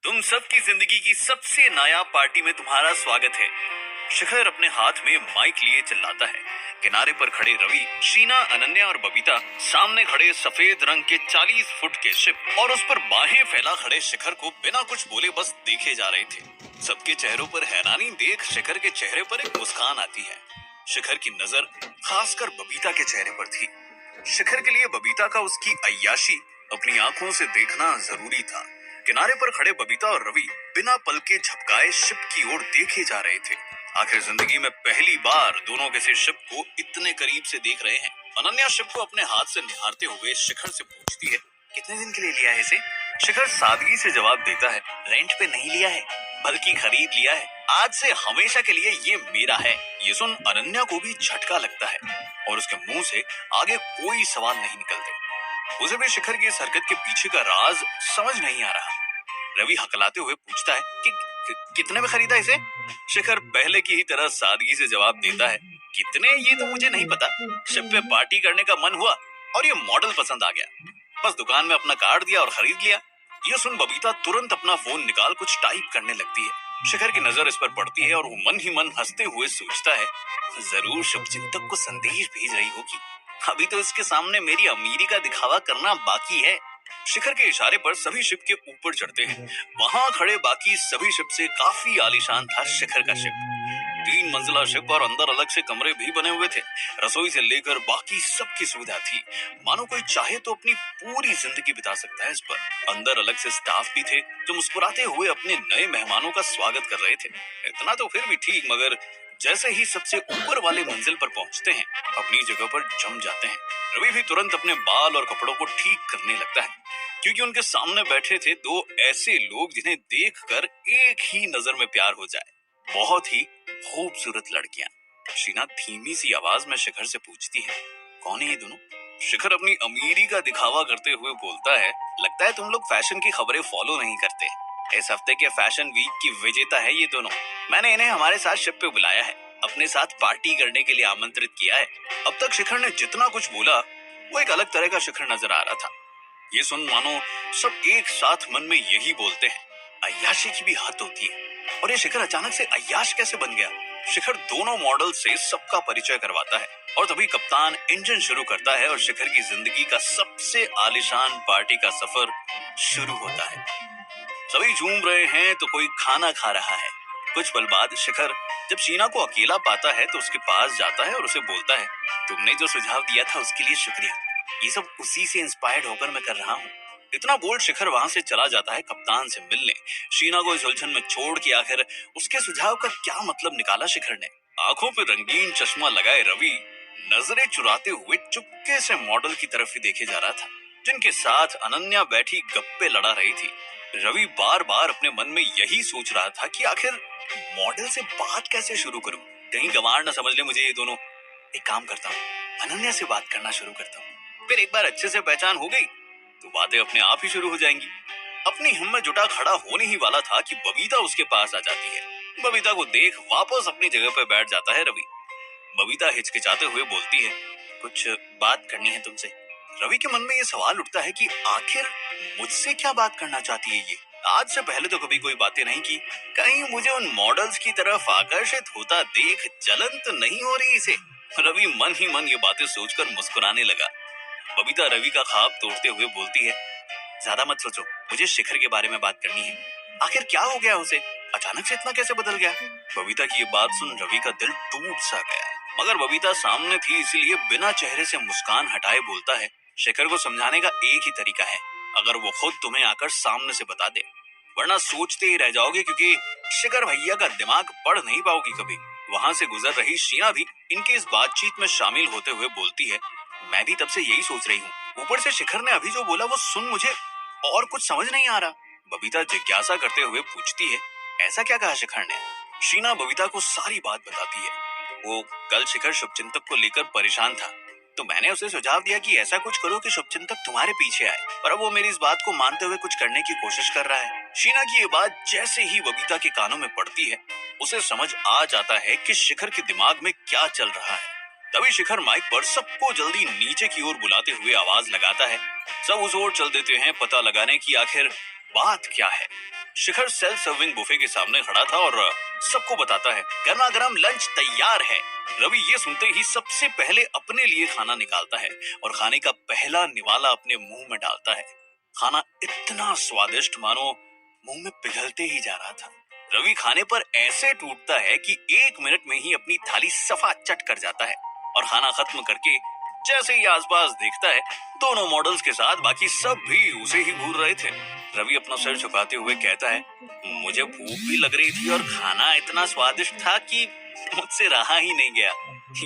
तुम सबकी जिंदगी की सबसे नायाब पार्टी में तुम्हारा स्वागत है। शिखर अपने हाथ में माइक लिए चिल्लाता है। किनारे पर खड़े रवि, शीना, अनन्या और बबीता सामने खड़े सफेद रंग के 40 फुट के शिप और उस पर बाहें फैला खड़े शिखर को बिना कुछ बोले बस देखे जा रहे थे। सबके चेहरों पर हैरानी देख शिखर के चेहरे पर एक मुस्कान आती है। शिखर की नजर खासकर बबीता के चेहरे पर थी। शिखर के लिए बबीता का उसकी अय्याशी अपनी आंखों से देखना जरूरी था। किनारे पर खड़े बबीता और रवि बिना पल के झपकाए शिप की ओर देखे जा रहे थे। आखिर जिंदगी में पहली बार दोनों किसी शिप को इतने करीब से देख रहे हैं। अनन्या शिप को अपने हाथ से निहारते हुए शिखर से पूछती है, कितने दिन के लिए लिया है इसे? शिखर सादगी से जवाब देता है, रेंट पे नहीं लिया है बल्कि खरीद लिया है। आज से हमेशा के लिए ये मेरा है। ये सुन अनन्या को भी झटका लगता है और उसके मुंह से आगे कोई सवाल नहीं निकलते। उसे भी शिखर की इस हरकत के पीछे का राज समझ नहीं आ रहा। रवि हकलाते हुए पूछता है कि कितने में खरीदा इसे? शिखर पहले की ही तरह सादगी से जवाब देता है, कितने ये तो मुझे नहीं पता। शिप पे पार्टी करने का मन हुआ और ये मॉडल पसंद आ गया, बस दुकान में अपना कार्ड दिया और खरीद लिया। ये सुन बबीता तुरंत अपना फोन निकाल कुछ टाइप करने लगती है। शिखर की नजर इस पर पड़ती है और वो मन ही मन हंसते हुए सोचता है, जरूर शुभचिंतक को संदेश भेज रही होगी। अभी तो इसके सामने मेरी अमीरी का दिखावा करना बाकी है। शिखर के इशारे पर सभी शिप के ऊपर चढ़ते हैं। वहां खड़े बाकी सभी शिप से काफी आलीशान था शिखर का शिप। 3 मंजिला शिप और अंदर अलग से कमरे भी बने हुए थे। रसोई से लेकर बाकी सबकी सुविधा थी। मानो कोई चाहे तो अपनी पूरी जिंदगी बिता सकता है इस पर। अंदर अलग से स्टाफ भी थे जो मुस्कुराते हुए अपने नए मेहमानों का स्वागत कर रहे थे। इतना तो फिर भी ठीक, मगर जैसे ही सबसे ऊपर वाले मंजिल पर पहुंचते हैं अपनी जगह पर जम जाते हैं। रवि भी तुरंत अपने बाल और कपड़ों को ठीक करने लगता है, क्योंकि उनके सामने बैठे थे 2 ऐसे लोग जिन्हें देखकर एक ही नजर में प्यार हो जाए। बहुत ही खूबसूरत लड़कियां। शीना धीमी सी आवाज में शिखर से पूछती है, कौन है ये दोनों? शिखर अपनी अमीरी का दिखावा करते हुए बोलता है, लगता है तुम लोग फैशन की खबरें फॉलो नहीं करते। इस हफ्ते के फैशन वीक की विजेता है ये दोनों। मैंने इन्हें हमारे साथ शिप पे बुलाया है, अपने साथ पार्टी करने के लिए आमंत्रित किया है। अब तक शिखर ने जितना कुछ बोला वो एक अलग तरह का शिखर नजर आ रहा था। ये सुन मानो सब एक साथ मन में यही बोलते हैं, अय्याशी की भी हद होती है। और ये शिखर अचानक से अय्याश कैसे बन गया? शिखर दोनों मॉडल से सबका परिचय करवाता है और तभी कप्तान इंजन शुरू करता है और शिखर की जिंदगी का सबसे आलीशान पार्टी का सफर शुरू होता है। सभी झूम रहे हैं तो कोई खाना खा रहा है। कुछ पल बाद शिखर जब शीना को अकेला पाता है तो उसके पास जाता है और उसे बोलता है, तुमने जो सुझाव दिया था उसके लिए शुक्रिया। ये सब उसी से इंस्पायर्ड होकर मैं कर रहा हूँ। इतना बोल शिखर वहां से चला जाता है कप्तान से मिलने। शीना को इस उलझन में छोड़ के आखिर उसके सुझाव का क्या मतलब निकाला शिखर ने। आंखों पे रंगीन चश्मा लगाए रवि नजरें चुराते हुए चुपके से मॉडल की तरफ ही देखे जा रहा था, जिनके साथ अनन्या बैठी गप्पे लड़ा रही थी। रवि बार बार अपने मन में यही सोच रहा था कि आखिर मॉडल से बात कैसे शुरू करूं, कहीं गंवार न समझ ले मुझे ये दोनों। एक काम करता हूँ, अनन्या से बात करना शुरू करता हूँ, फिर एक बार अच्छे से पहचान हो गई तो बातें अपने आप ही शुरू हो जाएंगी। अपनी हिम्मत जुटा खड़ा होने ही वाला था कि बबीता उसके पास आ जाती है। बबीता को देख वापस अपनी जगह पर बैठ जाता है रवि। बबीता हिचकिचाते हुए बोलती है, कुछ बात करनी है तुमसे। रवि के मन में ये सवाल उठता है कि आखिर मुझसे क्या बात करना चाहती है ये। आज से पहले तो कभी कोई बातें नहीं की, कहीं मुझे उन मॉडल्स की तरफ आकर्षित होता देख जलन तो नहीं हो रही इसे। रवि मन ही मन ये बातें सोचकर मुस्कुराने लगा। बबीता रवि का ख्वाब तोड़ते हुए बोलती है, ज्यादा मत सोचो, मुझे शिखर के बारे में बात करनी है। आखिर क्या हो गया उसे, अचानक से इतना कैसे बदल गया? बबीता की ये बात सुन रवि का दिल टूट सा गया, मगर बबीता सामने थी इसलिए बिना चेहरे से मुस्कान हटाए बोलता है, शिखर को समझाने का एक ही तरीका है, अगर वो खुद तुम्हें आकर सामने से बता दे, वरना सोचते ही रह जाओगे, क्योंकि शिखर भैया का दिमाग पढ़ नहीं पाओगी कभी। वहां से गुजर रही शीना भी इनकी इस बातचीत में शामिल होते हुए बोलती है, मैं भी तब से यही सोच रही हूँ, ऊपर से शिखर ने अभी जो बोला वो सुन मुझे और कुछ समझ नहीं आ रहा। बबीता जिज्ञासा करते हुए पूछती है, ऐसा क्या कहा शिखर ने? शीना बबीता को सारी बात बताती है। वो कल शिखर शुभचिंतक को लेकर परेशान था, तो मैंने उसे सुझाव दिया कि ऐसा कुछ करो कि शुभचिंतक तुम्हारे पीछे आए, पर अब वो मेरी इस बात को मानते हुए कुछ करने की कोशिश कर रहा है। शीना की ये बात जैसे ही बबीता के कानों में पड़ती है उसे समझ आ जाता है कि शिखर के दिमाग में क्या चल रहा है। तभी शिखर माइक पर सबको जल्दी नीचे की ओर बुलाते हुए आवाज लगाता है। सब उस ओर चल देते हैं पता लगाने की आखिर बात क्या है। शिखर सेल्फ सर्विंग बुफे के सामने खड़ा था और सबको बताता है गर्मा गर्म लंच तैयार है। रवि ये सुनते ही सबसे पहले अपने लिए खाना निकालता है और खाने का पहला निवाला अपने मुंह में डालता है। खाना इतना स्वादिष्ट मानो मुंह में पिघलते ही जा रहा था। रवि खाने पर ऐसे टूटता है कि 1 मिनट में ही अपनी थाली सफा चट कर जाता है और खाना खत्म करके जैसे ही आसपास देखता है, दोनों मॉडल्स के साथ बाकी सब भी उसे ही घूर रहे थे। रवि अपना सिर झुकाते हुए कहता है, मुझे भूख भी लग रही थी और खाना इतना स्वादिष्ट था कि मुझसे रहा ही नहीं गया।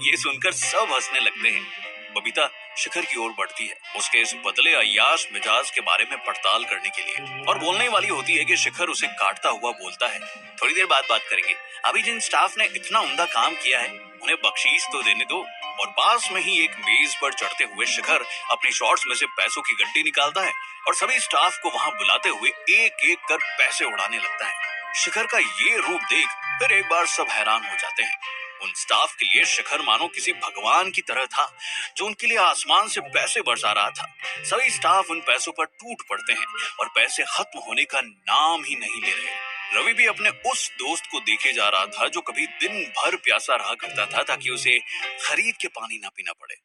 ये सुनकर सब हंसने लगते हैं। बबीता शिखर की ओर बढ़ती है, उसके इस बदले अय्याश मिजाज के बारे में पड़ताल करने के लिए, और बोलने वाली होती है कि शिखर उसे काटता हुआ बोलता है, थोड़ी देर बाद बात करेंगे, अभी जिन स्टाफ ने इतना उम्दा काम किया है उन्हें बख्शीश तो देने दो। और पास में ही एक मेज पर चढ़ते हुए शिखर अपनी शॉर्ट्स में से पैसों की गड्डी निकालता है और सभी स्टाफ को वहां बुलाते हुए एक एक कर पैसे उड़ाने लगता है। शिखर का ये रूप देख फिर एक बार सब हैरान हो जाते हैं। उन स्टाफ के लिए शिखर मानो किसी भगवान की तरह था जो उनके लिए आसमान से पैसे बरसा रहा था। सभी स्टाफ उन पैसों पर टूट पड़ते हैं और पैसे खत्म होने का नाम ही नहीं ले रहे। रवि भी अपने उस दोस्त को देखे जा रहा था जो कभी दिन भर प्यासा रहा करता था ताकि उसे खरीद के पानी ना पीना पड़े,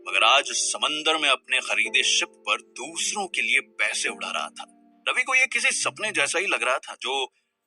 मगर आज समंदर में अपने खरीदे शिप पर दूसरों के लिए पैसे उड़ा रहा था। रवि को यह किसी सपने जैसा ही लग रहा था जो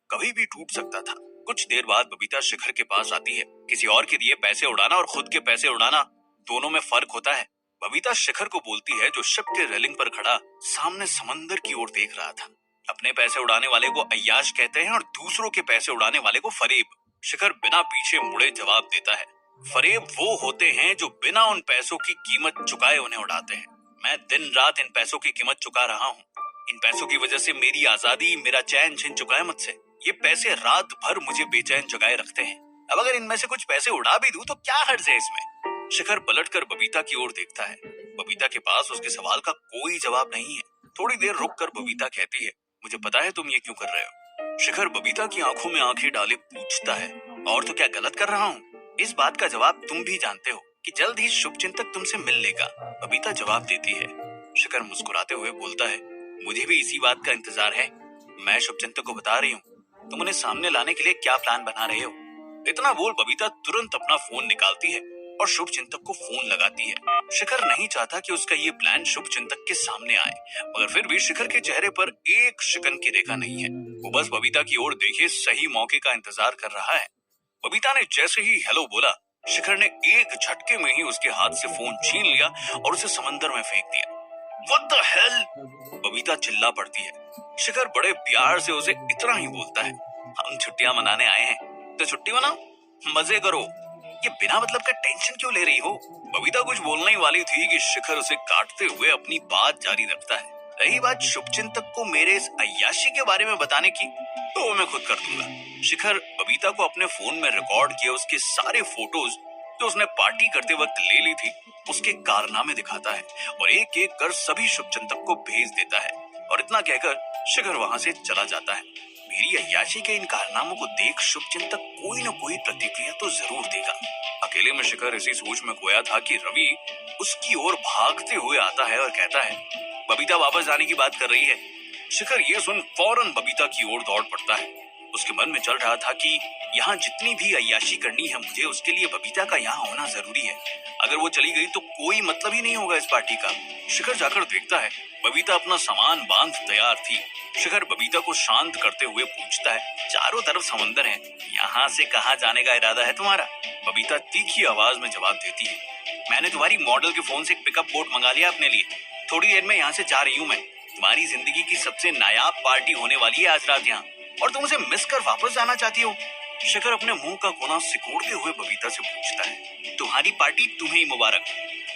कभी भी टूट सकता था। कुछ देर बाद बबीता शिखर के पास आती है। किसी और के लिए पैसे उड़ाना और खुद के पैसे उड़ाना दोनों में फर्क होता है। बबीता शिखर को बोलती है जो शिप के रेलिंग पर खड़ा सामने समंदर की ओर देख रहा था, अपने पैसे उड़ाने वाले को अय्याश कहते हैं और दूसरों के पैसे उड़ाने वाले को फरेब। शिखर बिना पीछे मुड़े जवाब देता है, फरेब वो होते हैं जो बिना उन पैसों की कीमत चुकाए उन्हें उड़ाते हैं। मैं दिन रात इन पैसों की कीमत चुका रहा हूँ। इन पैसों की वजह से मेरी आजादी, मेरा चैन छिन चुका है मुझसे। ये पैसे रात भर मुझे बेचैन जगाए रखते हैं। अब अगर इनमें से कुछ पैसे उड़ा भी दूं तो क्या हर्ज है इसमें। शिखर पलटकर बबीता की ओर देखता है। बबीता के पास उसके सवाल का कोई जवाब नहीं है। थोड़ी देर रुककर बबीता कहती है, मुझे पता है तुम ये क्यों कर रहे हो। शिखर बबीता की आंखों में आंखें डाले पूछता है, और तो क्या गलत कर रहा हूँ। इस बात का जवाब तुम भी जानते हो कि जल्द ही शुभचिंतक तुमसे मिल लेगा। बबीता जवाब देती है। शिखर मुस्कुराते हुए बोलता है, मुझे भी इसी बात का इंतजार है। मैं शुभचिंतक को बता रही हूँ तुम उन्हें सामने लाने के लिए क्या प्लान बना रहे हो। इतना बोल बबीता तुरंत अपना फोन निकालती है और शुभचिंतक को फोन लगाती है। शिखर नहीं चाहता कि उसका ये प्लान शुभचिंतक के सामने आए, मगर फिर भी शिखर के चेहरे पर एक शिकन की रेखा नहीं है। वो बस बबीता की ओर देखे सही मौके का इंतजार कर रहा है। बबीता ने जैसे ही हेलो बोला, शिखर ने एक झटके में ही उसके हाथ से फोन छीन लिया और उसे समंदर में फेंक दिया। What the hell? बबीता चिल्ला पड़ती है। शिखर बड़े प्यार से उसे इतना ही बोलता है, हम छुट्टियां मनाने आए हैं तो छुट्टी मनाओ, मजे करो, ये बिना मतलब का टेंशन क्यों ले रही हो। बबीता कुछ बोलने ही वाली थी कि शिखर उसे काटते हुए अपनी बात जारी रखता है। रही बात शुभचिंतक को मेरे इस अय्याशी के बारे में बताने की, तो मैं खुद कर दूंगा। शिखर बबीता को अपने फोन में रिकॉर्ड किए उसके सारे फोटोज जो उसने पार्टी करते वक्त ले ली थी उसके कारनामे दिखाता है और एक एक कर सभी शुभचिंतक को भेज देता है। और इतना कहकर शिखर वहां से चला जाता है। मेरी अय्याशी के इन कारनामों को देख शुभचिंतक कोई न कोई प्रतिक्रिया तो जरूर देगा। अकेले में शिखर इसी सोच में खोया था कि रवि उसकी ओर भागते हुए आता है और कहता है, बबीता वापस जाने की बात कर रही है। शिखर ये सुन फौरन बबीता की ओर दौड़ पड़ता है। उसके मन में चल रहा था कि यहाँ जितनी भी अय्याशी करनी है मुझे, उसके लिए बबीता का यहाँ होना जरूरी है। अगर वो चली गई तो कोई मतलब ही नहीं होगा इस पार्टी का। शिखर जाकर देखता है बबीता अपना सामान बांध तैयार थी। शिखर बबीता को शांत करते हुए पूछता है, चारों तरफ समंदर है, यहाँ से कहाँ जाने का इरादा है तुम्हारा। बबीता तीखी आवाज में जवाब देती है, मैंने तुम्हारी मॉडल के फोन से एक पिकअप बोट मंगा लिया अपने लिए। थोड़ी देर में यहाँ से जा रही हूँ मैं। तुम्हारी जिंदगी की सबसे नायाब पार्टी होने वाली है आज रात यहाँ, और तुम उसे मिस कर वापस जाना चाहती हो। शिखर अपने मुंह का कोना सिकोड़ते हुए बबीता से पूछता है, तुम्हारी पार्टी तुम्हें ही मुबारक।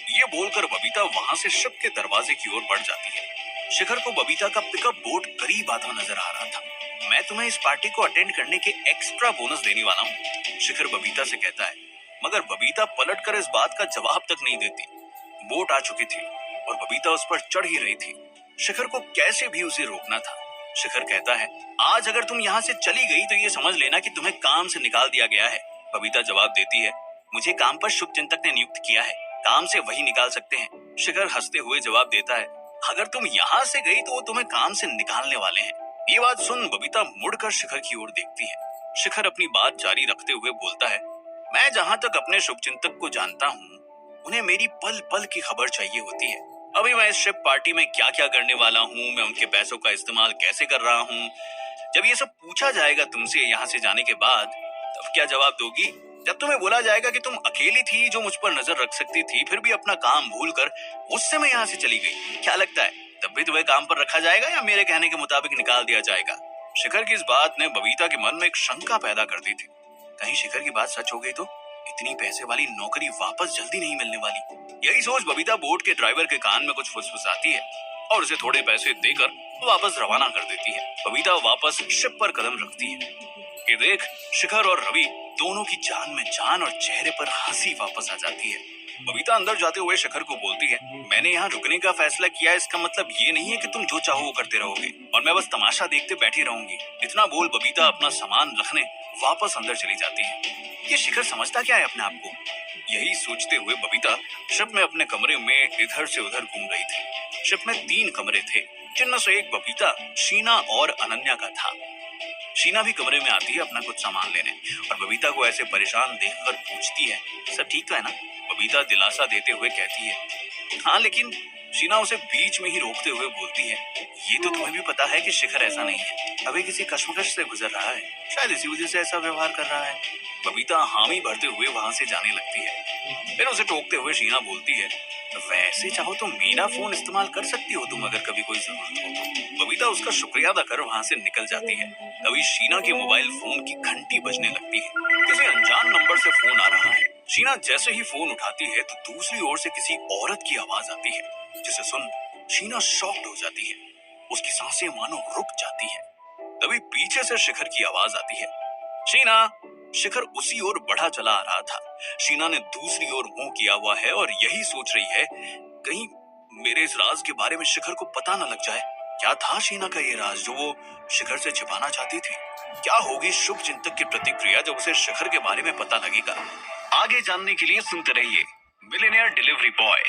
ये बोलकर बबीता वहां से शिप के दरवाजे की ओर बढ़ जाती है। शिखर को बबीता का पिकअप बोट करीब आता नजर आ रहा था। मैं तुम्हें इस पार्टी को अटेंड करने के एक्स्ट्रा बोनस देने वाला हूँ, शिखर बबीता से कहता है। मगर बबीता पलटकर इस बात का जवाब तक नहीं देती। बोट आ चुकी थी और बबीता उस पर चढ़ ही रही थी। शिखर को कैसे भी उसे रोकना था। शिखर कहता है, आज अगर तुम यहाँ से चली गई तो ये समझ लेना कि तुम्हें काम से निकाल दिया गया है। बबीता जवाब देती है, मुझे काम पर शुभचिंतक ने नियुक्त किया है, काम से वही निकाल सकते हैं। शिखर हंसते हुए जवाब देता है, अगर तुम यहाँ से गई तो वो तुम्हें काम से निकालने वाले हैं। ये बात सुन बबीता मुड़कर शिखर की ओर देखती है। शिखर अपनी बात जारी रखते हुए बोलता है, मैं जहां तक अपने शुभचिंतक को जानता हूँ, उन्हें मेरी पल पल की खबर चाहिए होती है। अभी मैं इस शिप पार्टी में क्या क्या करने वाला हूँ, मैं उनके पैसों का इस्तेमाल कैसे कर रहा हूँ, जब ये सब पूछा जाएगा तुमसे यहाँ से जाने के बाद, तब क्या जवाब दोगी? जब तुम्हें बोला जाएगा कि तुम अकेली थी जो मुझ पर नजर रख सकती थी, फिर भी अपना काम भूलकर गुस्से में यहाँ से चली गई, क्या लगता है तब भी तुम्हें काम पर रखा जाएगा या मेरे कहने के मुताबिक निकाल दिया जाएगा? शिखर की इस बात ने बबीता के मन में एक शंका पैदा कर दी थी। कहीं शिखर की बात सच हो गई तो इतनी पैसे वाली नौकरी वापस जल्दी नहीं मिलने वाली। यही सोच बबीता बोट के ड्राइवर के कान में कुछ फुसफुसाती है और उसे थोड़े पैसे देकर वापस रवाना कर देती है। बबीता वापस शिप पर कदम रखती है। ये देख शिखर और रवि दोनों की जान में जान और चेहरे पर हंसी वापस आ जाती है। बबीता अंदर जाते हुए शिखर को बोलती है, मैंने यहाँ रुकने का फैसला किया, इसका मतलब ये नहीं है कि तुम जो चाहो वो करते रहोगे और मैं बस तमाशा देखते बैठी रहूंगी। इतना बोल बबीता अपना सामान रखने वापस अंदर चली जाती है। ये शिखर समझता क्या है अपने आप को? यही सोचते हुए बबीता शिप में अपने कमरे में इधर से उधर घूम रही थी। शिप में 3 कमरे थे, जिनमें से एक बबीता, शीना और अनन्या का था। शीना भी कमरे में आती है अपना कुछ सामान लेने और बबीता को ऐसे परेशान देखकर पूछती है, सब ठीक तो है ना? बबीता दिलासा देते हुए कहती है, हाँ, लेकिन शीना उसे बीच में ही रोकते हुए बोलती है, ये तो तुम्हें भी पता है कि शिखर ऐसा नहीं है, अभी किसी कश्मकश से गुजर रहा है, शायद इसी वजह से ऐसा व्यवहार कर रहा है। बबीता हामी भरते हुए वहां से जाने लगती है। फिर उसे टोकते हुए शीना बोलती है, वैसे चाहो तो मेरा फोन इस्तेमाल कर सकती हो तुम, अगर कभी कोई जरूरत हो तो। बबीता उसका शुक्रिया अदा कर वहां से निकल जाती है। तभी शीना के मोबाइल फोन की घंटी बजने लगती है। किसी अनजान नंबर से फोन आ रहा है। शीना जैसे ही फोन उठाती है तो दूसरी ओर से किसी औरत की आवाज आती है, जिसे सुन शीना शॉक्ड हो जाती है। उसकी सांसें मानो रुक जाती है। तभी पीछे से शिखर की आवाज आती है, शीना। शिखर उसी ओर बढ़ा चला आ रहा था। शीना ने दूसरी ओर मुंह किया हुआ है और यही सोच रही है, कहीं मेरे इस राज के बारे में शिखर को पता न लग जाए। क्या था शीना का ये राज जो वो शिखर से छिपाना चाहती थी? क्या होगी शुभ चिंतक की प्रतिक्रिया जब उसे शिखर के बारे में पता लगेगा? आगे जानने के लिए सुनते रहिए मिलियनेयर डिलीवरी बॉय।